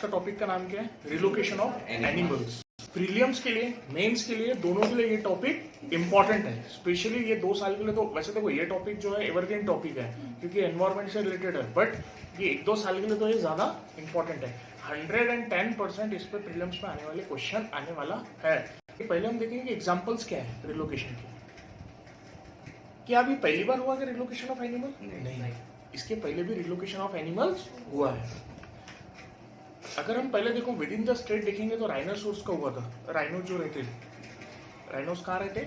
का टॉपिक का नाम क्या है? Relocation of animals. प्रीलियम्स के लिए, मेंस के लिए, दोनों के लिए ये टॉपिक इंपॉर्टेंट है। स्पेशली ये 2 साल के लिए तो वैसे देखो ये टॉपिक जो है एवरग्रीन टॉपिक है क्योंकि एनवायरमेंट से रिलेटेड है, बट ये 1-2 साल के लिए तो ये ज्यादा इंपॉर्टेंट है। 110% इस पे प्रीलियम्स में आने वाले क्वेश्चन आने वाला है। पहले हम देखेंगे कि एग्जाम्पल्स क्या है रिलोकेशन के। क्या अभी पहली बार हुआ कि रिलोकेशन ऑफ एनिमल? नहीं, इसके पहले भी रिलोकेशन ऑफ एनिमल्स हुआ है। अगर हम पहले देखो विद इन द स्टेट देखेंगे तो राइनोसोर्स का हुआ था। राइनो जो रहते, राइनोस कहाँ रहते?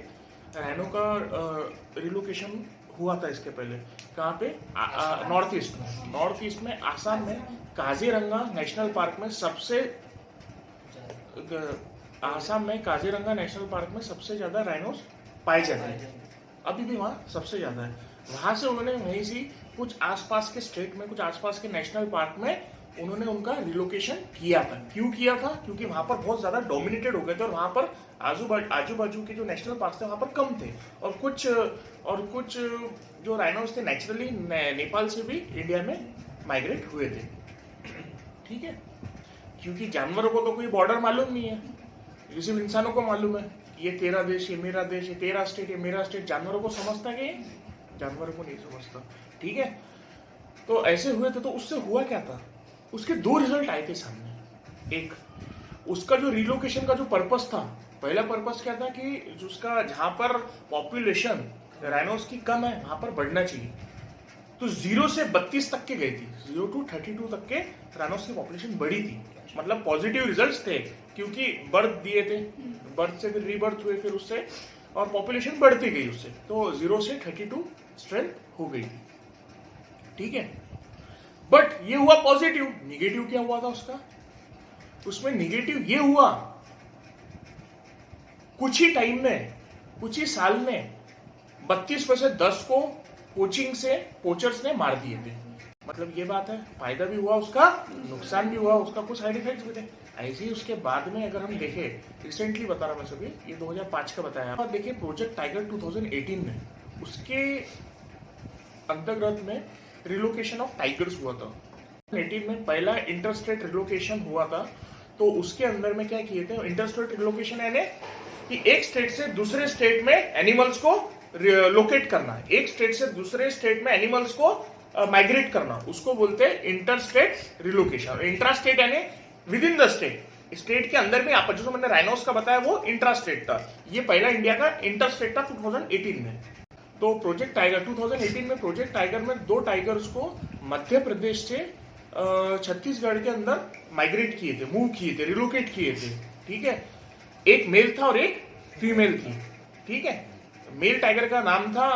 राइनो का रिलोकेशन हुआ था इसके पहले। कहाँ पे? नॉर्थ ईस्ट में। नॉर्थ ईस्ट में आसाम में काजीरंगा नेशनल पार्क में सबसे, आसाम में काजीरंगा नेशनल पार्क में सबसे ज्यादा राइनोस पाए जाते हैं। अभी भी वहाँ सबसे ज्यादा है। वहां से उन्होंने वहीं से कुछ आसपास के स्टेट में, कुछ आसपास के नेशनल पार्क में उन्होंने उनका रिलोकेशन किया था। क्यों किया था? क्योंकि वहां पर बहुत ज्यादा डोमिनेटेड हो गए थे और वहां पर आजू बाजू के जो नेशनल पार्क थे वहां पर कम थे। और कुछ जो राइनोस थे नेचुरली नेपाल से भी इंडिया में माइग्रेट हुए थे। ठीक है, क्योंकि जानवरों को तो कोई बॉर्डर मालूम नहीं है, ये सिर्फ इंसानों को मालूम है। ये तेरा देश, ये मेरा देश, ये तेरा स्टेट, ये मेरा स्टेट। जानवरों को समझता कि जानवरों को नहीं समझता। ठीक है, तो ऐसे हुए थे। तो उससे हुआ क्या था? उसके 2 रिजल्ट आए थे सामने। एक, उसका जो रिलोकेशन का जो पर्पस था, पहला पर्पस क्या था कि उसका जहां पर पॉपुलेशन राइनोस की कम है वहां पर बढ़ना चाहिए। तो 0 से 32 तक के गई थी, 0 to 32 तक के राइनोस की पॉपुलेशन बढ़ी थी। मतलब पॉजिटिव रिजल्ट्स थे क्योंकि बर्थ दिए थे, बर्थ से फिर रीबर्थ हुए, फिर उससे और पॉपुलेशन बढ़ती गई उससे। तो 0 से 32 स्ट्रेंथ हो गई थी। ठीक है, बट ये हुआ पॉजिटिव। निगेटिव क्या हुआ था उसका? उसमें निगेटिव ये हुआ कुछ ही टाइम में, कुछ ही साल में 32 में से 10 को कोचिंग से पोचर्स ने मार दिए थे। मतलब ये बात है, फायदा भी हुआ उसका, नुकसान भी हुआ उसका, कुछ साइड इफेक्ट्स भी थे। ऐसे ही उसके बाद में अगर हम देखें, रिसेंटली बता रहा मैं सभी, ये 2005 का बताया। और देखिए प्रोजेक्ट टाइगर 2018 में, उसके अंतर्गत में रिलोकेशन ऑफ टाइगर्स हुआ था। 2018 में पहला इंटरस्टेट रिलोकेशन हुआ था। तो उसके अंदर में क्या किए थे? इंटरस्टेट रिलोकेशन यानी कि एक स्टेट से दूसरे स्टेट में एनिमल्स को लोकेट करना, एक स्टेट से दूसरे स्टेट में एनिमल्स को माइग्रेट करना, उसको बोलते हैं इंटरस्टेट रिलोकेशन। इंट्रास्टेट यानी with in the state, state के अंदर में। आप जो मैंने राइनोस का बताया वो इंट्रास्टेट था, ये पहला इंडिया का इंटरस्टेट था 2018 में। तो प्रोजेक्ट टाइगर 2018 में, प्रोजेक्ट टाइगर में 2 टाइगर्स को मध्य प्रदेश से छत्तीसगढ़ के अंदर माइग्रेट किए थे, मूव किए थे, रिलोकेट किए थे। ठीक है, एक मेल था और एक फीमेल थी। ठीक है, मेल टाइगर का नाम था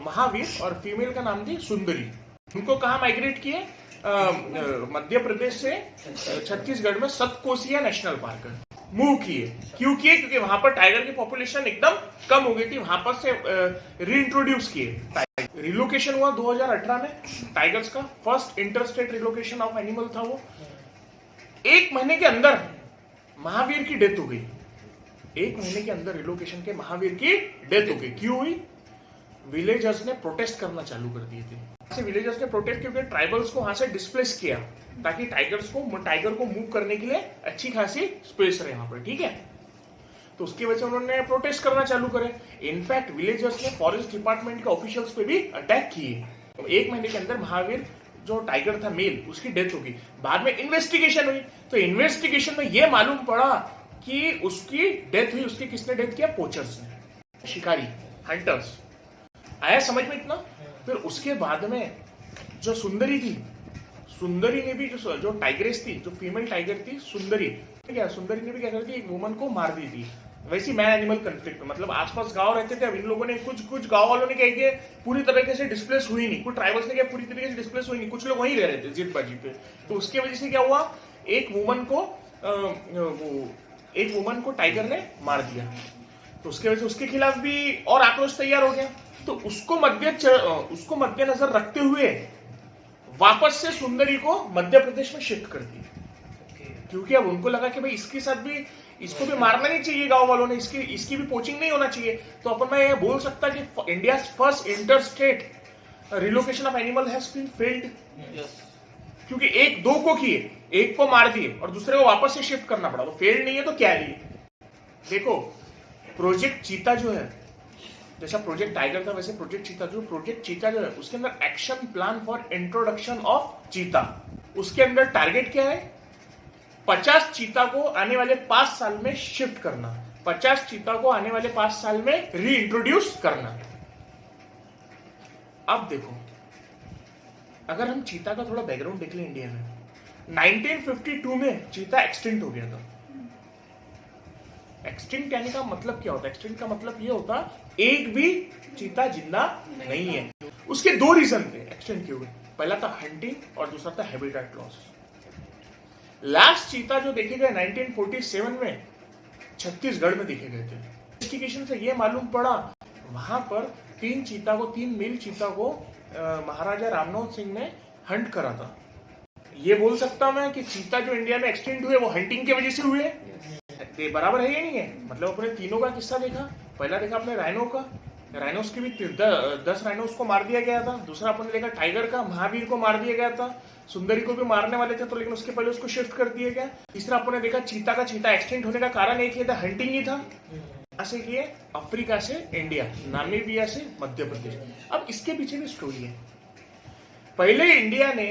महावीर और फीमेल का नाम थी सुंदरी। उनको कहा माइग्रेट किए? मध्य प्रदेश से छत्तीसगढ़ में सतकोसिया नेशनल पार्क मूव किए। क्यों किए? क्योंकि वहां पर टाइगर की पॉपुलेशन एकदम कम हो गई थी, वहां पर से रीइंट्रोड्यूस किए। रिलोकेशन हुआ 2018 में टाइगर्स का, first interstate relocation of animal था वो। 1 महीने के अंदर महावीर की डेथ हो गई। 1 महीने के अंदर रिलोकेशन के महावीर की डेथ हो गई। क्यों हुई? विलेजर्स ने प्रोटेस्ट करना चालू कर दिए थे। विलेजर्स ने प्रोटेस्ट क्योंकि ट्राइबल्स को वहां से डिस्प्लेस किया ताकि टाइगर को मूव करने के लिए अच्छी खासी स्पेस रहे वहां पर। ठीक है, तो उसकी वजह से उन्होंने प्रोटेस्ट करना चालू करे। इनफैक्ट विलेजर्स ने फॉरेस्ट डिपार्टमेंट के ऑफिशियल्स पे भी अटैक किए। तो 1 महीने के अंदर महावीर जो टाइगर था मेल, उसकी डेथ हो गई। बाद में इन्वेस्टिगेशन हुई, तो इन्वेस्टिगेशन में यह मालूम पड़ा कि उसकी डेथ हुई, उसकी किसने डेथ किया? पोचर्स ने, शिकारी, हंटर्स। आया समझ में इतना? फिर उसके बाद में जो सुंदरी थी, सुंदरी ने भी जो टाइग्रेस थी, जो फीमेल टाइगर थी सुंदरी, क्या सुंदरी ने भी क्या करती, एक वुमन को मार दी थी। वैसी मैन एनिमल कंफ्लिक्ट में, मतलब आसपास गांव रहते थे। अब इन लोगों ने कुछ गांव वालों ने क्या किया, पूरी तरीके से डिस्प्लेस हुई नहीं, कुछ ट्राइबल्स ने क्या पूरी तरीके से डिस्प्लेस हुई नहीं, कुछ लोग वहीं रह रहे थे जितबाजी पे। तो उसकी वजह से क्या हुआ, एक वुमन को टाइगर ने मार दिया। तो उसके वजह से उसके खिलाफ भी और आक्रोश तैयार हो गया। तो उसको मद्देनजर रखते हुए वापस से सुंदरी को मध्य प्रदेश में शिफ्ट कर दिया। क्योंकि अब उनको लगा कि भाई इसके साथ भी, इसको भी मारना नहीं चाहिए गांव वालों ने, इसकी भी पोचिंग नहीं होना चाहिए। तो अपन मैं ये बोल सकता कि India first interstate relocation of animal has been failed. क्योंकि 1-2 को किए, एक को मार दिए और दूसरे को वापस से शिफ्ट करना पड़ा, तो फेल्ड नहीं है तो क्या है? देखो प्रोजेक्ट चीता जो है, जैसा प्रोजेक्ट टाइगर था वैसे प्रोजेक्ट चीता जो है उसके अंदर action plan for introduction of चीता, उसके अंदर टारगेट क्या है? 50 चीता को आने वाले 5 साल में शिफ्ट करना, 50 चीता को आने वाले 5 साल में रीइंट्रोड्यूस करना। अब देखो अगर हम चीता का थोड़ा बैकग्राउंड देख लें, इंडिया में 1952 में चीता एक्सटिंक्ट हो गया था। एक्सटिंक्ट यानी का मतलब क्या होता है? एक्सटिंक्ट का मतलब ये होता एक भी चीता जिंदा नहीं है। उसके दो रीजन थे एक्सटिंक्ट क्यों हुए, पहला था हंटिंग और दूसरा था हैबिटेट लॉस। लास्ट चीता जो देखे गए 1947 में छत्तीसगढ़ में देखे गए थे। इन्वेस्टिगेशन से ये मालूम पड़ा वहां पर 3 मेल चीता को महाराजा रामनाथ सिंह ने हंट करा था। ये बोल सकता मैं कि चीता जो इंडिया में एक्सटिंक्ट हुए वो हंटिंग की वजह से हुए? बराबर है या नहीं है? मतलब अपने तीनों का किस्सा देखा, पहला देखा अपने राइनो का, राइनोस के भी 10 राइनोस को मार दिया गया था। दूसरा अपन ने देखा टाइगर का, महावीर को मार दिया गया था। सुंदरी को भी मारने वाले थे तो लेकिन उसके पहले उसको शिफ्ट कर दिया गया। तीसरा अपन ने देखा चीता का, चीता एक्सटिंक्ट होने का कारण एक ही था, हंटिंग ही था। ऐसे किए अफ्रीका से इंडिया, नामीबिया से मध्य प्रदेश। अब इसके पीछे भी स्टोरी है। पहले इंडिया ने,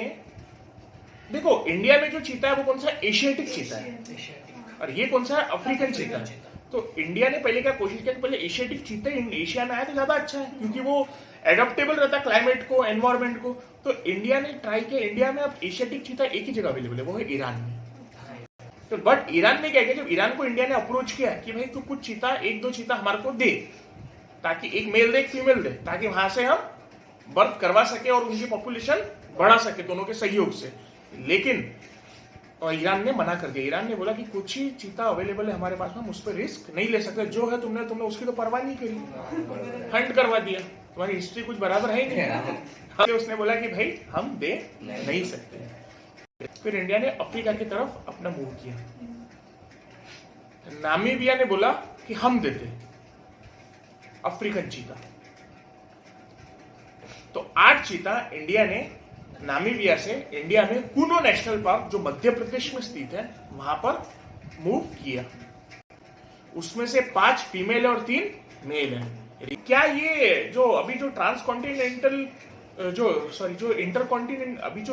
देखो इंडिया में जो चीता है वो कौन सा? एशियाटिक चीता है, और ये कौन सा है? अफ्रीकन चीता है। तो इंडिया ने पहले क्या कोशिश किया कि पहले एशियाटिक चीता एशिया में आया तो ज्यादा अच्छा है, क्योंकि वो एडप्टेबल रहता है क्लाइमेट को, एनवायरमेंट को। तो इंडिया ने ट्राई किया, इंडिया में अब एशियाटिक चीता एक ही जगह अवेलेबल है, वो है ईरान में। तो बट ईरान ने क्या किया, जब ईरान को इंडिया ने अप्रोच किया कि भाई तू कुछ चीता, 1-2 चीता हमारे को दे, ताकि एक मेल दे एक फीमेल दे, ताकि वहां से हम बर्थ करवा सके और उनकी पॉपुलेशन बढ़ा सके दोनों के सहयोग से। लेकिन ईरान ने मना कर दिया। ईरान ने बोला कि कुछ ही चीता अवेलेबल है हमारे पास में, हम उस पर रिस्क नहीं ले सकते, जो है तुमने उसकी तो परवाह नहीं करी, हंट करवा दिया। तुम्हारी हिस्ट्री कुछ बराबर है ही नहीं। उसने बोला कि भाई हम दे नहीं सकते। फिर इंडिया ने अफ्रीका की तरफ अपना मूव किया। नामीबिया ने बोला कि हम देते अफ्रीकन चीता। तो 8 चीता इंडिया ने नामीबिया से इंडिया में कुनो नेशनल पार्क जो मध्य प्रदेश में स्थित है वहां पर मूव किया। उसमें से 5 फीमेल है और 3 मेल है। क्या ये जो अभी जो ट्रांसकॉन्टिनेंटल जो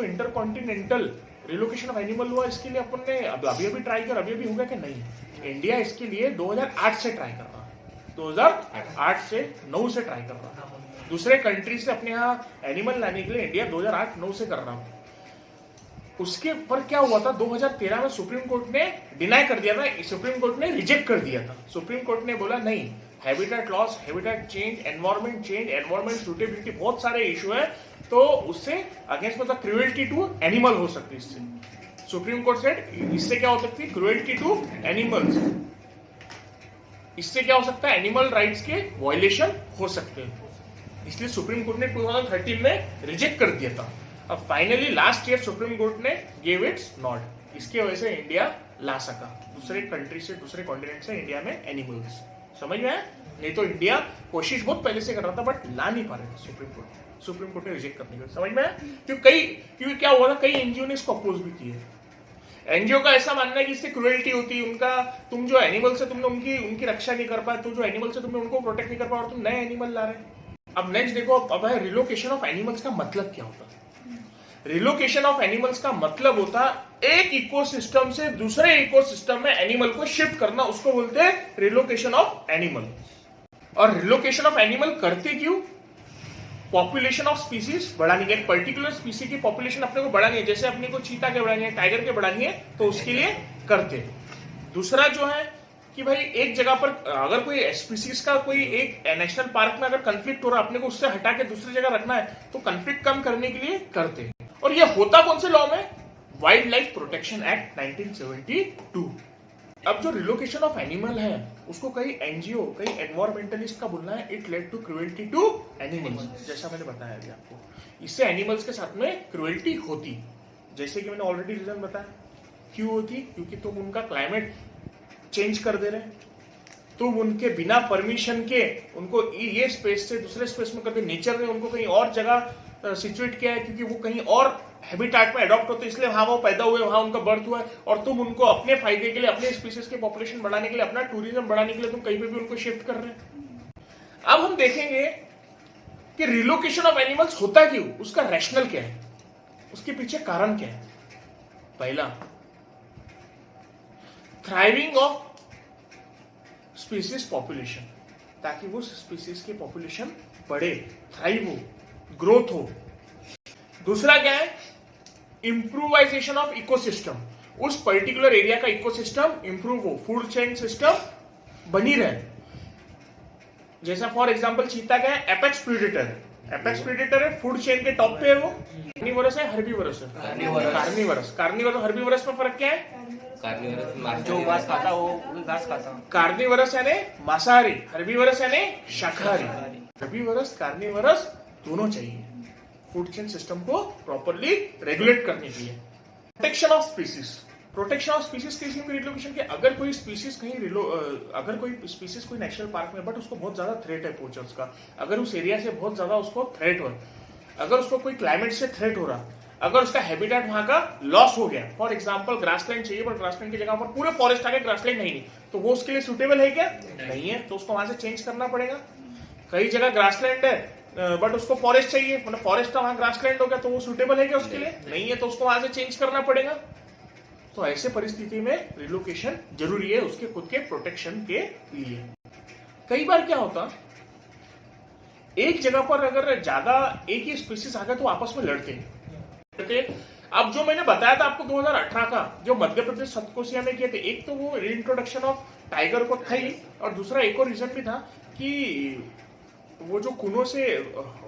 इंटरकॉन्टिनेंटल रिलोकेशन ऑफ एनिमल हुआ, इसके लिए अपन ने अभी ट्राई कर, अभी हो गया कि नहीं? इंडिया इसके लिए 2008 से ट्राई कर रहा है, 2008 से 9 से ट्राई कर रहा है। दूसरे कंट्री से अपने यहाँ एनिमल लाने के लिए इंडिया 2008-9 से कर रहा हूं। उसके पर क्या हुआ था, 2013 में सुप्रीम कोर्ट ने डिनाई कर दिया था, सुप्रीम कोर्ट ने रिजेक्ट कर दिया था। सुप्रीम कोर्ट ने बोला नहीं, habitat loss, habitat change, environment suitability, बहुत सारे इशू है, तो उससे अगेंस्ट मतलब क्रूएल्टी टू एनिमल हो सकती है। इससे सुप्रीम कोर्ट सेड इससे क्या हो सकती है? Cruelty to animals. इससे क्या हो सकता है? एनिमल राइट्स के वायलेशन हो सकते हैं। इसलिए सुप्रीम कोर्ट ने 2013 में रिजेक्ट कर दिया था। अब finally last year supreme court ने गिव इट्स नॉट। इसके वजह से इंडिया ला सका दूसरे कंट्री से, दूसरे कॉन्टिनेंट से इंडिया में एनिमल्स। समझ में आया? नहीं तो इंडिया कोशिश बहुत पहले से कर रहा था बट ला नहीं पा रहे थे सुप्रीम कोर्ट ने रिजेक्ट करने के। समझ में आया? क्योंकि क्या हुआ था, कई एनजीओ ने इसको अपोज भी किए। एनजीओ का ऐसा मानना है कि इससे क्रूएल्टी होती है, उनका तुम जो एनिमल से तुमने उनकी रक्षा नहीं कर पाए, तो जो एनिमल से तुमने उनको प्रोटेक्ट नहीं कर पाए और तुम नए एनिमल ला रहे। अब नेक्स्ट देखो, अब है रिलोकेशन ऑफ एनिमल्स का मतलब क्या होता है? रिलोकेशन ऑफ एनिमल्स का मतलब होता एक इकोसिस्टम से दूसरे इकोसिस्टम में एनिमल को शिफ्ट करना, उसको बोलते हैं रिलोकेशन ऑफ एनिमल। और रिलोकेशन ऑफ एनिमल करते क्यों? पॉपुलेशन ऑफ स्पीसीज बढ़ानी है, एक पर्टिकुलर स्पीसी की पॉपुलेशन अपने को बढ़ानी है, जैसे अपने को चीता के बढ़ानी है, टाइगर के बढ़ानी है, तो उसके लिए करते। दूसरा जो है कि भाई एक जगह पर अगर कोई स्पीसीज का कोई एक नेशनल पार्क में अगर कंफ्लिक्ट हो रहा है, अपने को उससे हटा के दूसरी जगह रखना है, तो कंफ्लिक्ट कम करने के लिए करते हैं। और ये होता कौन से लॉ में? Wild life protection act 1972। अब जो रिलोकेशन ऑफ एनिमल है उसको कई एनजीओ, कई एनवायरमेंटलिस्ट का बोलना है it led to cruelty to animals. जैसा मैंने बताया अभी आपको, इससे एनिमल्स के साथ में क्रूएल्टी होती, जैसे कि मैंने ऑलरेडी रीजन बताया क्यों होती, क्योंकि तुम उनका क्लाइमेट चेंज कर दे रहे, तुम उनके बिना परमिशन के उनको ये स्पेस से दूसरे स्पेस में कर दे। नेचर ने उनको कहीं और जगह सिचुएट किया है, क्योंकि वो कहीं और हैबिटेट में अडॉप्ट होते, इसलिए वहां वो पैदा हुए, वहां उनका बर्थ हुआ है, और तुम उनको अपने फायदे के लिए, अपने स्पीसीज की पॉपुलेशन बढ़ाने के लिए, अपना टूरिज्म बढ़ाने के लिए तुम कहीं पे भी उनको शिफ्ट कर रहे हैं। अब हम देखेंगे कि रिलोकेशन ऑफ एनिमल्स होता क्यों, उसका रैशनल क्या है, उसके पीछे कारण क्या है। पहला, थ्राइविंग ऑफ स्पीसीज पॉपुलेशन, ताकि वो स्पीसीज की पॉपुलेशन बढ़े, थ्राइव हो, ग्रोथ हो। दूसरा क्या है, इंप्रूवाइजेशन ऑफ इकोसिस्टम, उस पर्टिकुलर एरिया का इकोसिस्टम इंप्रूव हो, फूड चेन सिस्टम बनी रहे। जैसा फॉर एग्जांपल चीता क्या है, एपेक्स प्रीडेटर है, एपेक्स प्रीडेटर है, फूड चेन के टॉप पे है वो। कार्निवरस है, हर्बीवरस है, कार्निवरस। कार्निवरस और हर्बीवरस में फर्क क्या है, जो घास खाता वो घास खाता। कार्निवरस यानी मांसाहारी, हर्बीवरस यानी शाकाहारी। हर्बीवरस कार्निवरस दोनों चाहिए फूड चेन सिस्टम को प्रॉपरली रेगुलेट करने के लिए। Protection of species, protection of species किसी भी रिलोकेशन के, अगर कोई स्पीसीज कहीं अगर कोई स्पीसीज कोई नेशनल पार्क में, बट उसको बहुत ज्यादा थ्रेट है पोचर्स का, अगर उस एरिया से बहुत ज्यादा उसको थ्रेट हो, अगर उसको कोई क्लाइमेट से थ्रेट हो रहा, अगर उसका हैबिटेट वहां का लॉस हो गया, फॉर एग्जांपल ग्रासलैंड चाहिए बट ग्रासलैंड की जगह पर पूरे फॉरेस्ट आ गए, ग्रासलैंड नहीं, तो वो उसके लिए सुटेबल है क्या, नहीं है, तो उसको वहां से चेंज करना पड़ेगा। कई जगह ग्रासलैंड है बट उसको फॉरेस्ट चाहिए, मतलब फॉरेस्ट था वहां ग्रासलैंड हो गया, तो वो सुटेबल है क्या उसके लिए, नहीं है, तो उसको वहां से चेंज करना पड़ेगा। तो ऐसे परिस्थिति में रिलोकेशन जरूरी है उसके खुद के प्रोटेक्शन के लिए। कई बार क्या होता, एक जगह पर अगर ज्यादा एक ही स्पीसीज आ गए तो आपस में लड़ते हैं। अब जो मैंने बताया था आपको 2018 का, जो मध्य प्रदेश सतकोसिया में किए थे, एक तो वो रिइंट्रोडक्शन ऑफ टाइगर को था ही, और दूसरा एक और रीजन भी था कि वो जो कुनो से,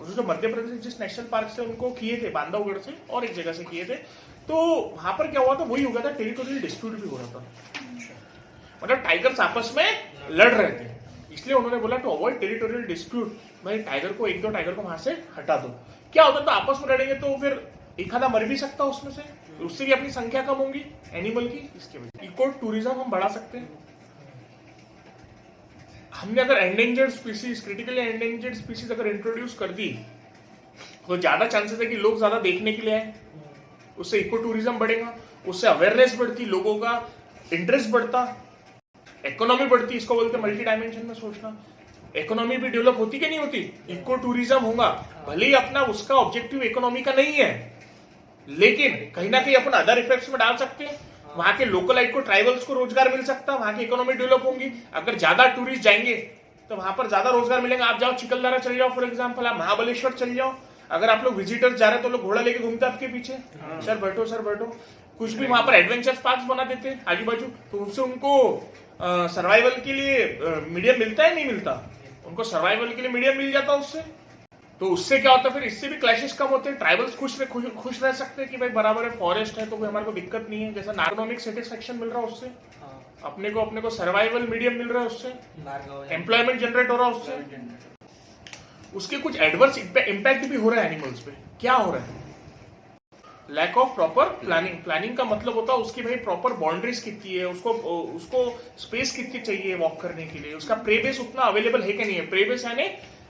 जो मध्य प्रदेश जिस नेशनल पार्क से उनको किए थे, बांधवगढ़ से और एक जगह से किए थे, तो वहां पर क्या हुआ था, वही हो गया था, टेरिटोरियल डिस्प्यूट भी हो रहा था, मतलब टाइगर्स आपस में लड़ रहे थे, इसलिए उन्होंने बोला टू अवॉइड टेरिटोरियल डिस्प्यूट, भाई टाइगर को, एक दो टाइगर को वहां से हटा दो। क्या होता था, आपस में लड़ेंगे तो फिर एक आधा मर भी सकता उसमें से, उससे भी अपनी संख्या कम होगी एनिमल की, इसके वजह इको टूरिज्म हम बढ़ा सकते हैं। हमने अगर endangered species, critically endangered species अगर इंट्रोड्यूस कर दी, तो ज्यादा चांसेस है कि लोग ज्यादा देखने के लिए आए, उससे इको टूरिज्म बढ़ेगा, उससे अवेयरनेस बढ़ती, लोगों का इंटरेस्ट बढ़ता, इकोनॉमी बढ़ती, इसको बोलते मल्टी डायमेंशन में सोचना। इकोनॉमी भी डेवलप होती कि नहीं होती, इको टूरिज्म होगा, भले ही अपना उसका ऑब्जेक्टिव इकोनॉमी का नहीं है, लेकिन कहीं ना कहीं अपन अदर इफेक्ट्स में डाल सकते हैं, वहां के लोकलाइट को, ट्राइबल्स को रोजगार मिल सकता है, वहां की इकोनॉमी डेवलप होंगी। अगर ज्यादा टूरिस्ट जाएंगे तो वहां पर ज्यादा रोजगार मिलेगा। आप जाओ चिकलदरा चल जाओ, फॉर एग्जांपल आप महाबलेश्वर चल जाओ, अगर आप लोग विजिटर्स जा रहे हैं तो लोग घोड़ा लेके घूमते आपके पीछे, सर बैठो सर बैठो, कुछ भी वहां पर एडवेंचर पार्क बना देते हैं आजू बाजू, तो उससे उनको सर्वाइवल के लिए मीडियम मिलता है, नहीं मिलता, उनको सर्वाइवल के लिए मीडियम मिल जाता उससे, तो उससे क्या होता है, फिर इससे भी क्लैशेस कम होते हैं, ट्राइबल्स खुश रह सकते हैं कि भाई बराबर है, फॉरेस्ट है तो कोई हमारे को दिक्कत नहीं है, जैसा इकोनॉमिक सेटिस्फेक्शन मिल रहा है उससे, अपने को सर्वाइवल मीडियम मिल रहा है उससे, एम्प्लॉयमेंट जनरेट हो रहा है उससे। उसके कुछ एडवर्स इम्पैक्ट भी हो रहा है एनिमल्स पे। क्या हो रहा है, lack of proper planning. Planning का मतलब होता है उसकी भाई प्रॉपर बाउंड्रीज कितनी है, उसको स्पेस कितनी चाहिए वॉक करने के लिए, उसका प्रेबेस उतना अवेलेबल है कि नहीं है, प्रेबेस यानी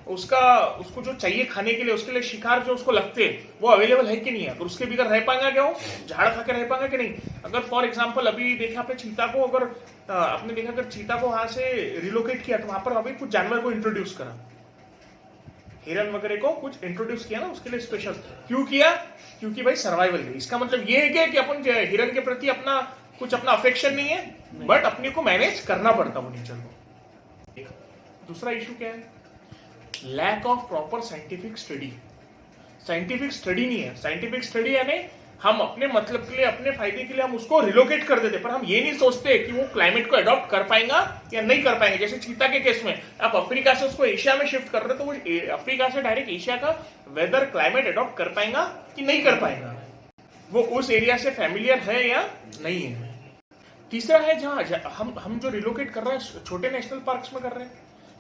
उसको जो चाहिए खाने के लिए, उसके लिए शिकार जो उसको लगते हैं वो अवेलेबल है कि नहीं है, तो उसके बिगर रह पाएगा क्या, वो झाड़ खा के रह पाएगा कि नहीं। अगर फॉर एग्जांपल अभी देखा आपने चीता को, अगर आपने देखा अगर चीता को वहां से रिलोकेट किया तो वहां पर अभी कुछ जानवर को इंट्रोड्यूस करा, हिरन वगैरह को कुछ इंट्रोड्यूस किया ना उसके लिए स्पेशल, क्यों किया, क्योंकि भाई सर्वाइवल है। इसका मतलब ये है क्या कि अपन हिरन के प्रति अपना अफेक्शन नहीं है, बट अपने को मैनेज करना पड़ता वो नेचर को। दूसरा इशू क्या है, lack of proper scientific study. Scientific study नहीं है, साइंटिफिक स्टडी यानी हम अपने मतलब के लिए, अपने फायदे के लिए हम उसको रिलोकेट कर देते, पर हम ये नहीं सोचते कि वो क्लाइमेट को अडॉप्ट कर पाएगा या नहीं कर पाएंगे। जैसे चीता के केस में आप अफ्रीका से उसको एशिया में शिफ्ट कर रहे, तो वो अफ्रीका से डायरेक्ट एशिया का वेदर क्लाइमेट अडॉप्ट कर पाएगा कि नहीं कर पाएगा, वो उस एरिया से फैमिलियर है या नहीं है। तीसरा है जहां हम जो रिलोकेट कर रहे हैं छोटे नेशनल पार्क्स में कर रहे हैं,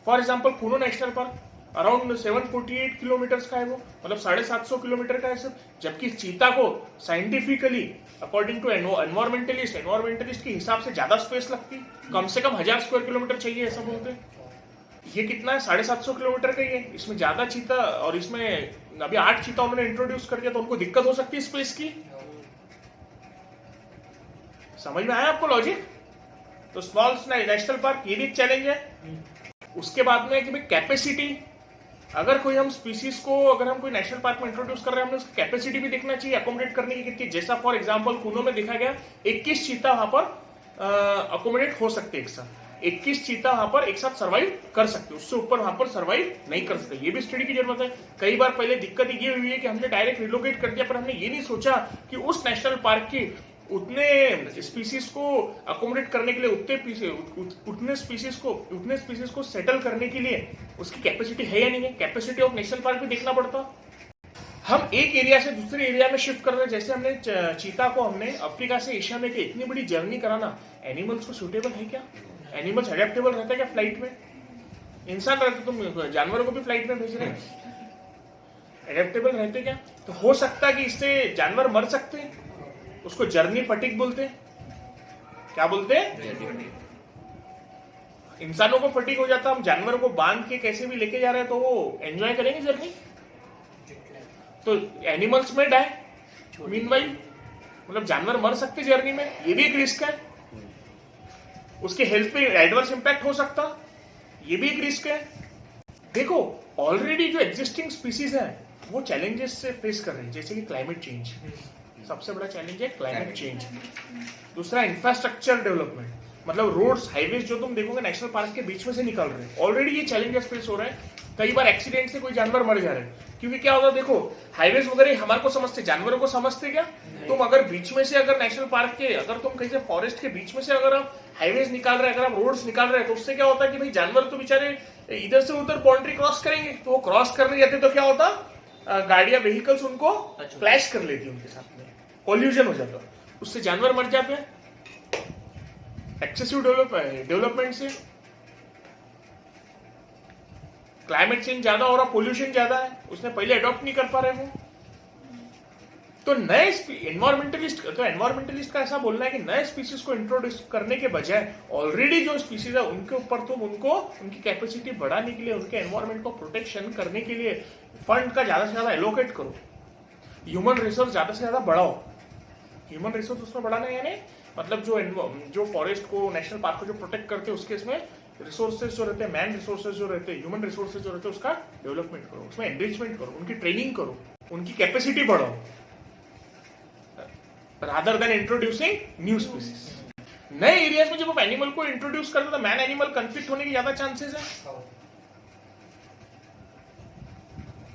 for example Kuno national park around 748 kilometre का है, वो मतलब 750 किलोमीटर का है सिर्फ, जबकि चीता को साइंटिफिकली अकॉर्डिंग टू एनवायरमेंटलिस्ट के हिसाब से ज्यादा स्पेस लगती, कम से कम 1000 स्क्वायर किलोमीटर चाहिए ऐसा बोलते। ये कितना है, 750 किलोमीटर का ही है, इसमें ज्यादा चीता, और इसमें अभी 8 चीता उन्होंने इंट्रोड्यूस कर दिया, तो उनको दिक्कत हो सकती है स्पेस की। समझ में आया आपको लॉजिक? तो स्मॉल नेशनल पार्क ये भी एक चैलेंज है। उसके बाद में कि भाई कैपेसिटी, अगर कोई हम स्पीसीज को, अगर हम कोई नेशनल पार्क में इंट्रोड्यूस कर रहे हैं, हमें उसकी कैपेसिटी भी देखना चाहिए अकोमोडेट करने की कितनी। जैसा फॉर एग्जांपल कुनो में देखा गया 21 चीता वहां पर अकोमोडेट हो सकते एक साथ, 21 चीता वहां पर एक साथ सर्वाइव कर सकते, उससे ऊपर वहां पर सर्वाइव नहीं कर सकते। ये भी स्टडी की जरूरत है। कई बार पहले दिक्कत ये हुई है कि हमने डायरेक्ट रिलोकेट कर दिया, पर हमने ये नहीं सोचा कि उस नेशनल पार्क की उतने स्पीसीज को अकोमोडेट करने के लिए, उतने स्पीसीज को सेटल करने के लिए उसकी कैपेसिटी है या नहीं है। कैपेसिटी ऑफ नेशनल पार्क भी देखना पड़ता। हम एक एरिया से दूसरे एरिया में शिफ्ट कर रहे हैं, जैसे हमने चीता को हमने अफ्रीका से एशिया में, इतनी बड़ी जर्नी कराना एनिमल्स को सूटेबल है क्या? एनिमल्स एडेप्टेबल रहते हैं क्या फ्लाइट में? इंसान रहते, तुम जानवरों को भी फ्लाइट में भेज रहे हैं, एडेप्टेबल रहते क्या? तो हो सकता है कि इससे जानवर मर सकते हैं, उसको जर्नी फटीग बोलते हैं। क्या बोलते हैं? इंसानों को फटीग हो जाता, हम जानवरों को बांध के कैसे भी लेके जा रहे हैं, तो वो एंजॉय करेंगे जर्नी। तो एनिमल्स में डाय मीनवाइल, मतलब जानवर मर सकते जर्नी में, ये भी एक रिस्क है। उसके हेल्थ पे एडवर्स इंपैक्ट हो सकता, ये भी एक रिस्क है। देखो ऑलरेडी जो एग्जिस्टिंग स्पीसीज है वो चैलेंजेस से फेस कर रहे हैं, जैसे कि क्लाइमेट चेंज, सबसे बड़ा चैलेंज है क्लाइमेट चेंज। दूसरा इंफ्रास्ट्रक्चर डेवलपमेंट, मतलब रोड्स हाईवेज जो तुम देखोगे नेशनल पार्क के बीच में से निकल रहे हैं, ऑलरेडी ये चैलेंजेस फेस हो रहे हैं। कई बार एक्सीडेंट से कोई जानवर मर जा रहे हैं, क्योंकि क्या होता है, देखो हाईवेज वगैरह हमारे को समझते, जानवरों को समझते क्या? तुम अगर बीच में से, अगर नेशनल पार्क के, अगर तुम कहीं से फॉरेस्ट के बीच में से अगर आप हाईवेज निकाल रहे हैं, अगर आप रोड्स निकाल रहे हैं, तो उससे क्या होता है कि भाई जानवर तो बेचारे इधर से उधर बाउंड्री क्रॉस करेंगे, तो वो क्रॉस करने जाते तो क्या होता, गाड़ियां व्हीकल्स उनको क्लैश कर लेती, उनके साथ में कोल्यूजन हो जाता, उससे जानवर मर जाते हैं। एक्सेसिव डेवलपमेंट से क्लाइमेट चेंज ज्यादा हो रहा, पोल्यूशन ज्यादा है, उसने पहले अडॉप्ट नहीं कर पा रहे वो। तो नए एनवायरमेंटलिस्ट का ऐसा बोलना है कि नए स्पीसीज को इंट्रोड्यूस करने के बजाय ऑलरेडी जो स्पीसीज है उनके ऊपर तुम उनको, उनकी कैपेसिटी बढ़ाने के लिए, उनके एनवायरमेंट को प्रोटेक्शन करने के लिए फंड का ज्यादा से ज्यादा एलोकेट करो, ह्यूमन रिसोर्स ज्यादा से ज्यादा बढ़ाओ। ह्यूमन रिसोर्स उसमें बढ़ाना है, यानी मतलब जो फॉरेस्ट को, नेशनल पार्क को जो प्रोटेक्ट करते हैं, उसके इसमें रिसोर्सेज जो रहते हैं, मैन रिसोर्सेज जो रहते हैं, ह्यूमन रिसोर्सेज जो रहते हैं, उसका डेवलपमेंट करो, उसमें एनरिचमेंट करो, उनकी ट्रेनिंग करो, उनकी कैपेसिटी बढ़ाओ, rather than introducing new species. नए एरियाज में जब आप एनिमल को इंट्रोड्यूस करते हो तो मैन एनिमल कंफ्लिक्ट होने की ज्यादा चांसेस है,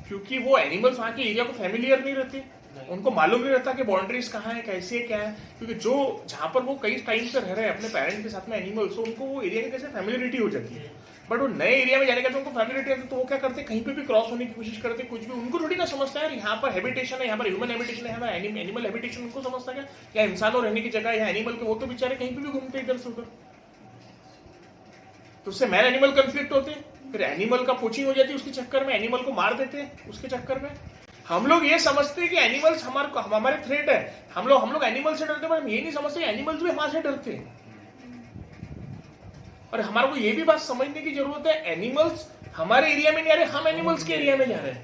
क्योंकि वो एनिमल्स वहां के एरिया को फेमिलियर नहीं रहते, उनको मालूम नहीं रहता कि बाउंड्रीज कहाँ है, कैसे क्या है, क्योंकि जो जहां पर वो कई टाइम से रह रहे हैं अपने पेरेंट के साथ में एनिमल्स, तो उनको वो एरिया की कैसे फैमिलियरिटी हो जाती है। बट वो नए एरिया में जाने के बाद उनको फैमिलियरिटी आती है, तो वो क्या करते हैं, कहीं पे भी क्रॉस होने की कोशिश करते हैं, कुछ भी उनको थोड़ी ना समझता है यहाँ पर हैबिटेशन है, यहाँ पर ह्यूमन हैबिटेशन है, यहाँ पर एनिमल हैबिटेशन, उनको समझता है क्या इंसानों रहने की जगह, या एनिमल के, वो तो बेचारे कहीं पे भी घूमते इधर से उधर। तो उससे मैन एनिमल कंफ्लिक्ट होते हैं, फिर एनिमल का पोचिंग हो जाती है उसके चक्कर में, एनिमल को मार देते हैं उसके चक्कर में। हम लोग ये समझते हैं कि एनिमल्स हमारे थ्रेट है, हम लोग एनिमल से डरते हैं, पर हम ये नहीं समझते एनिमल्स भी हमारे से डरते हैं। और हमारे को ये भी बात समझने की जरूरत है, एनिमल्स हमारे एरिया में नहीं आ रहे, हम एनिमल्स के एरिया में जा रहे हैं।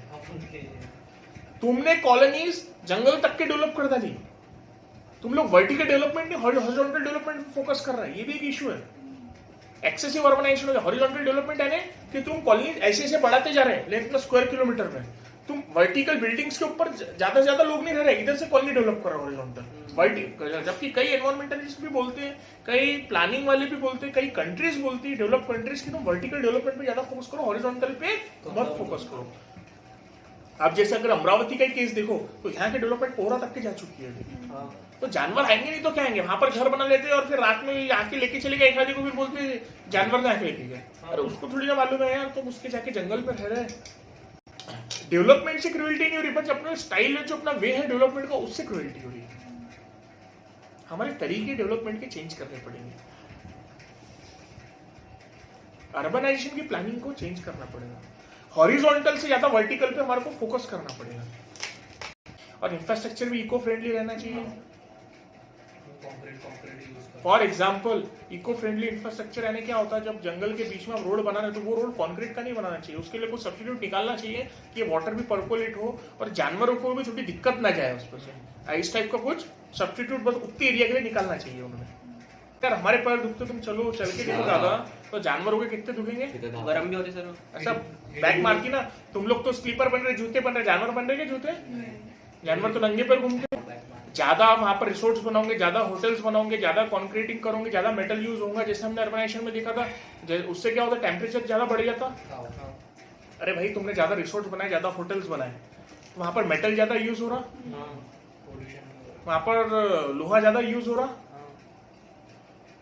तुमने कॉलोनीज जंगल तक के डेवलप कर डाली, तुम लोग वर्टिकल डेवलपमेंट नहीं हॉरिजॉन्टल डेवलपमेंट पे फोकस कर रहा है, ये भी एक इशू है। एक्सेसिव अर्बनाइजेशन हो गया, हॉरिजॉन्टल डेवलपमेंट है कि तुम कॉलोनी ऐसे ऐसे बढ़ाते जा रहे हैं लेकिन स्क्वायर किलोमीटर में, तुम वर्टिकल बिल्डिंग्स के ऊपर ज्यादा से ज्यादा लोग नहीं रह रहे, इधर से कॉलोनी डेवलप कर रहे हो हॉरिजॉन्टल। जबकि कई एनवायरमेंटलिस्ट भी बोलते हैं, कई प्लानिंग वाले भी बोलते हैं, कई कंट्रीज बोलती है, डेवलप कंट्रीज की, तुम वर्टिकल डेवलपमेंट पे ज्यादा फोकस करो, हॉरिजॉन्टल पे मत फोकस करो। आप जैसे अगर अमरावती का केस देखो तो यहाँ के डेवलपमेंट पोहरा तक के जा चुकी है, तो जानवर आएंगे नहीं तो क्या आएंगे, वहां पर घर बना लेते हैं और फिर रात में आके लेके चले गए, एक आदमी को फिर बोलते जानवर ना आके लेके गए। अरे उसको थोड़ी ना मालूम है यार, तुम उसके जाके जंगल में रह रहे हैं। डेवलपमेंट से क्रूएल्टी नहीं हो रही, बस अपना स्टाइल है, जो अपना वे है डेवलपमेंट का, उससे क्रूएल्टी हो रही है। हमारे तरीके डेवलपमेंट के चेंज करने पड़ेंगे, अर्बनाइजेशन की प्लानिंग को चेंज करना पड़ेगा, हॉरिजॉन्टल से ज्यादा वर्टिकल पे हमारे को फोकस करना पड़ेगा, और इंफ्रास्ट्रक्चर भी इको फ्रेंडली रहना चाहिए। For example eco friendly infrastructure यानी क्या होता है, जब जंगल के बीच में आप रोड बना रहे तो वो रोड कॉन्क्रीट का नहीं बनाना चाहिए, उसके लिए कुछ सब्स्टिट्यूट निकालना चाहिए कि वाटर भी पर्कोलेट हो और जानवरों को भी थोड़ी दिक्कत ना जाए उस पर से। इस टाइप का कुछ सब्स्टिट्यूट बस उतने एरिया के लिए निकालना चाहिए उन्होंने। यार हमारे पैर दुखते तुम चलो चल के देखो ज्यादा, तो जानवरों के कितने दुखेंगे, गरम भी होते सर। ऐसा बैक मार की ना, तुम लोग तो स्लीपर बन रहे, जूते बन रहे, जानवर बन रहे क्या जूते? जानवर तो नंगे पैर घूमते। ज्यादा वहां पर रिसोर्ट्स बनाओगे, ज्यादा होटल्स बनाओगे, ज्यादा कॉन्क्रीटिंग करोगे, ज्यादा मेटल यूज होगा, जैसे हमने अर्बनाइजेशन में देखा था, उससे क्या होता है, टेम्परेचर ज्यादा बढ़ जाता। अरे भाई तुमने ज्यादा रिसोर्ट्स बनाए, ज्यादा होटल्स बनाए, तो वहां पर मेटल ज्यादा यूज हो रहा, वहां पर लोहा ज्यादा यूज हो रहा,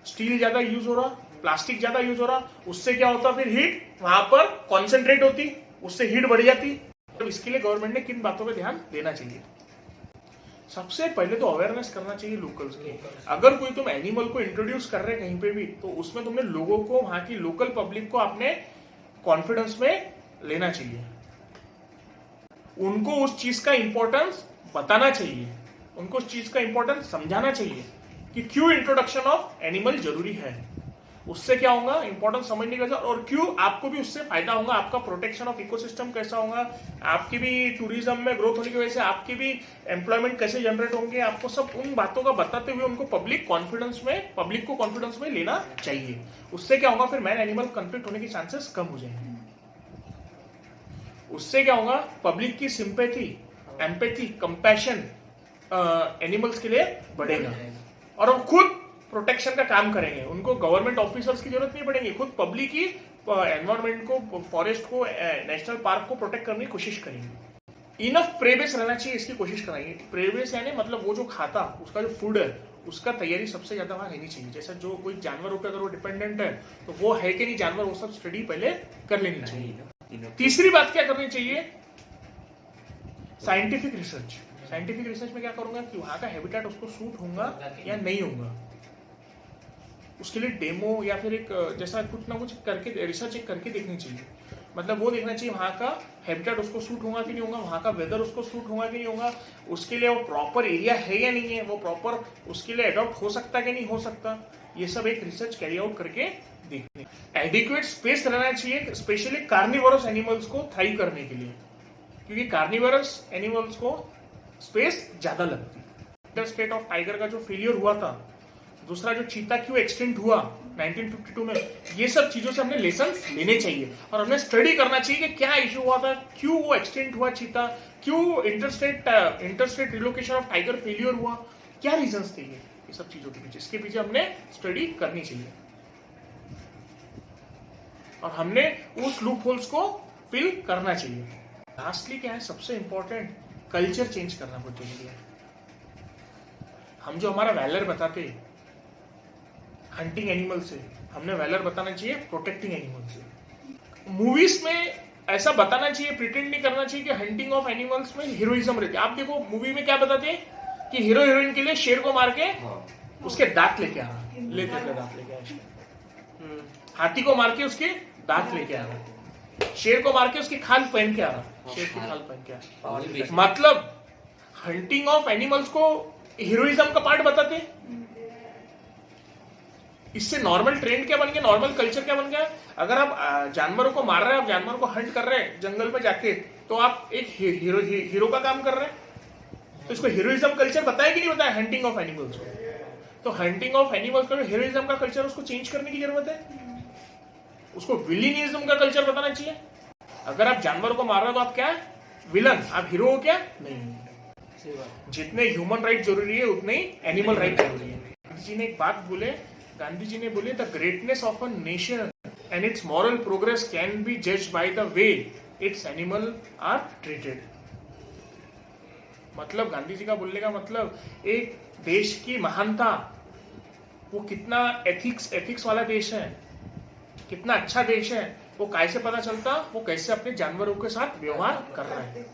स्टील ज्यादा यूज हो रहा, प्लास्टिक ज्यादा यूज हो रहा, उससे क्या होता, फिर हीट वहां पर कॉन्सेंट्रेट होती, उससे हीट बढ़ जाती। तो इसके लिए गवर्नमेंट ने किन बातों पे ध्यान देना चाहिए? सबसे पहले तो अवेयरनेस करना चाहिए लोकल्स की। अगर कोई तुम एनिमल को इंट्रोड्यूस कर रहे हैं कहीं पे भी, तो उसमें तुमने लोगों को, वहां की लोकल पब्लिक को अपने कॉन्फिडेंस में लेना चाहिए, उनको उस चीज का इंपॉर्टेंस बताना चाहिए, उनको उस चीज का इंपॉर्टेंस समझाना चाहिए कि क्यों इंट्रोडक्शन ऑफ एनिमल जरूरी है। उससे क्या होगा, इंपॉर्टेंस समझने का, और क्यों आपको भी उससे फायदा होगा, आपका प्रोटेक्शन ऑफ इकोसिस्टम कैसा होगा, आपकी भी टूरिज्म में ग्रोथ होने की वजह से आपकी भी एम्प्लॉयमेंट कैसे जनरेट होंगे, आपको सब उन बातों का बताते हुए उनको पब्लिक को कॉन्फिडेंस में लेना चाहिए। उससे क्या होगा, फिर मैन एनिमल कॉन्फ्लिक्ट होने के चांसेस कम हो जाएंगे। उससे क्या होगा, पब्लिक की सिंपैथी, एम्पैथी, कंपैशन एनिमल्स के लिए बढ़ेगा और वो खुद प्रोटेक्शन का काम करेंगे। उनको गवर्नमेंट ऑफिसर्स की जरूरत नहीं पड़ेगी, खुद पब्लिक ही एनवायरमेंट को, फॉरेस्ट को, नेशनल पार्क को प्रोटेक्ट करने की कोशिश करेंगे। इनफ प्रेबेस रहना चाहिए, इसकी कोशिश कराएंगे। प्रेबेस यानी मतलब वो जो खाता, उसका जो फूड है, उसका तैयारी सबसे ज्यादा वहां रहनी चाहिए। जैसा जो कोई जानवरों पर अगर वो डिपेंडेंट है तो वो है कि नहीं जानवर, वो सब स्टडी पहले कर लेनी चाहिए। तीसरी बात क्या करनी चाहिए, साइंटिफिक रिसर्च। साइंटिफिक रिसर्च में क्या करूंगा कि वहां का हैबिटेट उसको सूट होगा या नहीं होगा, उसके लिए डेमो या फिर एक जैसा कुछ ना कुछ करके रिसर्च एक करके देखनी चाहिए। मतलब वो देखना चाहिए वहां का हैबिटेट उसको सूट होगा कि नहीं होगा, वहां का वेदर उसको सूट होगा कि नहीं होगा, उसके लिए वो प्रॉपर एरिया है या नहीं है, वो प्रॉपर उसके लिए अडॉप्ट हो सकता कि नहीं हो सकता, ये सब एक रिसर्च कैरी आउट करके देखने। एडिक्वेट स्पेस रहना चाहिए, स्पेशली कार्निवोरस एनिमल्स को थ्राइव करने के लिए, क्योंकि कार्निवोरस एनिमल्स को स्पेस ज्यादा लगती है। स्टेट ऑफ टाइगर का जो फेलियर हुआ था, दूसरा जो चीता क्यों एक्सटेंट हुआ 1952 में, ये सब चीजों से हमने लेसन लेने चाहिए और हमें स्टडी करना चाहिए कि क्या इश्यू हुआ था, क्यों वो एक्सटेंट हुआ चीता, क्यों interstate relocation of tiger failure हुआ, क्या रीजंस थे ये सब चीजों के पीछे, इसके पीछे हमने स्टडी करनी चाहिए और हमने उस लूप होल्स को फिल करना चाहिए। लास्टली क्या है, सबसे इंपॉर्टेंट, कल्चर चेंज करना बहुत जरूरी है। हम जो हमारा वैलर बताते हंटिंग एनिमल से, हमने वैलर बताना चाहिए प्रोटेक्टिंग एनिमल से। मूवीज में ऐसा बताना चाहिए, प्रिटेंड नहीं करना चाहिए कि हंटिंग ऑफ एनिमल्स में हीरोइज्म रहती है। आप देखो मूवी में क्या बताते हैं कि हीरो हीरोइन के लिए शेर को मार के उसके दांत लेके आ रहा, लेते थे दांत लेके आया, हाथी को मार के उसके दांत लेके आ रहा, शेर को मार के उसकी खाल पहन के आ रहा, शेर की खाल पहन के आ रहा। मतलब हंटिंग ऑफ एनिमल्स को हीरोइज्म का पार्ट बताते। इससे नॉर्मल ट्रेंड क्या बन गया, नॉर्मल कल्चर क्या बन गया, अगर आप जानवरों को मार रहे हैं, आप जानवरों को हंट कर रहे हैं जंगल में जाके, तो आप एक हीरो का काम कर रहे हैं। तो इसको हीरोइज्म कल्चर बताया कि नहीं बताया हंटिंग ऑफ एनिमल्स को? तो हंटिंग ऑफ एनिमल्स का जो हीरोइज्म का कल्चर, उसको चेंज करने की जरूरत है, उसको विलिनिज्म का कल्चर बताना चाहिए। अगर आप जानवरों को मार रहे हो तो आप क्या विलन, आप हीरो हो क्या? नहीं। जितने ह्यूमन राइट जरूरी है उतने ही एनिमल राइट जरूरी है। गांधी जी ने बोले the greatness of a nation and its moral progress can be judged by the way its animal are treated. मतलब गांधी जी का बोलने का मतलब, एक देश की महानता, वो कितना एथिक्स वाला देश है, कितना अच्छा देश है, वो कैसे पता चलता, वो कैसे अपने जानवरों के साथ व्यवहार कर रहा है।